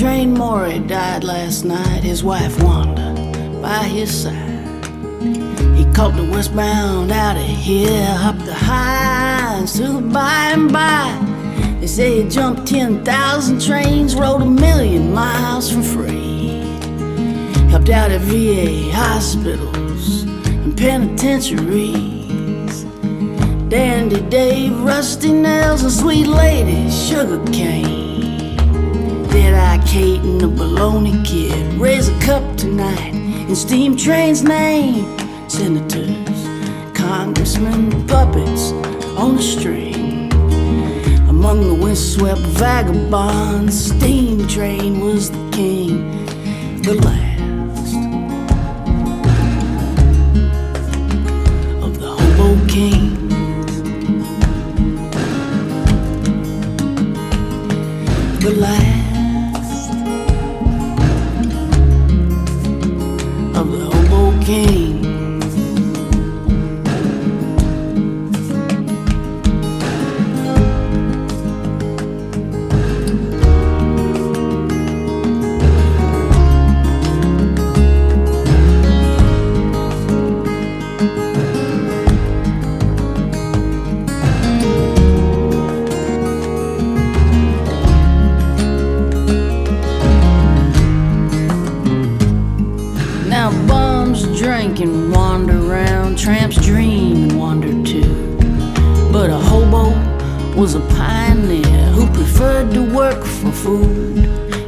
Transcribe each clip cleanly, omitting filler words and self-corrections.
Train Maury died last night, his wife Wanda by his side. He caught the westbound out of here, up the highs to the by and by. They say he jumped 10,000 trains, rode 1,000,000 miles for free. Helped out at VA hospitals and penitentiaries. Dandy Dave, Rusty Nails, and Sweet Lady Sugar Cane. Dead-Eye Kate and the Baloney Kid raise a cup tonight in Steam Train's name. Senators, congressmen, puppets on the string. Among the windswept vagabonds, Steam Train was the king, the last of the Hobo Kings. The last of the Hobo Kings. Now bums drink and wander around, tramps dream and wander too. But a hobo was a pioneer who preferred to work for food.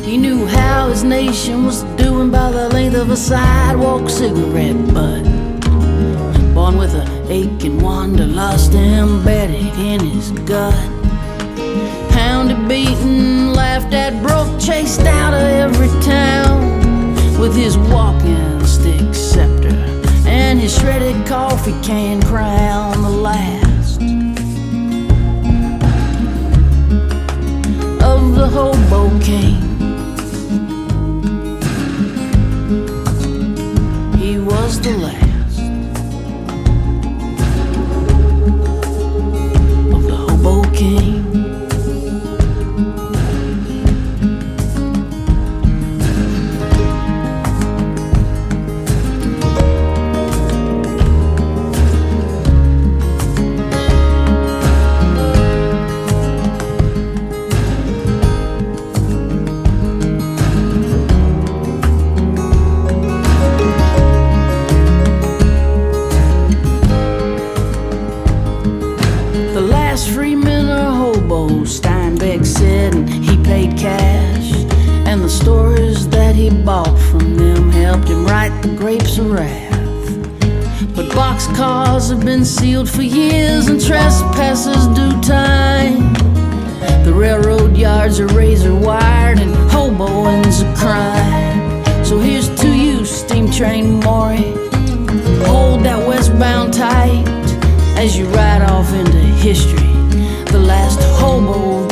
He knew how his nation was doing by the length of a sidewalk cigarette butt. Born with an aching wanderlust embedded in his gut. Pounded, beaten, laughed at, broke, chased out of every town. With his walking stick scepter and his shredded coffee can crown, the last of the Hobo King. He was the last of the Hobo King. The last free men are hobos, Steinbeck said, and he paid cash. And the stories that he bought from them helped him write The Grapes of Wrath. But boxcars have been sealed for years and trespassers do time. The railroad yards are razor wired and hoboing's a crime. So here's to you, Steam Train Maury. Hold that westbound tight as you ride off into history, the last hobo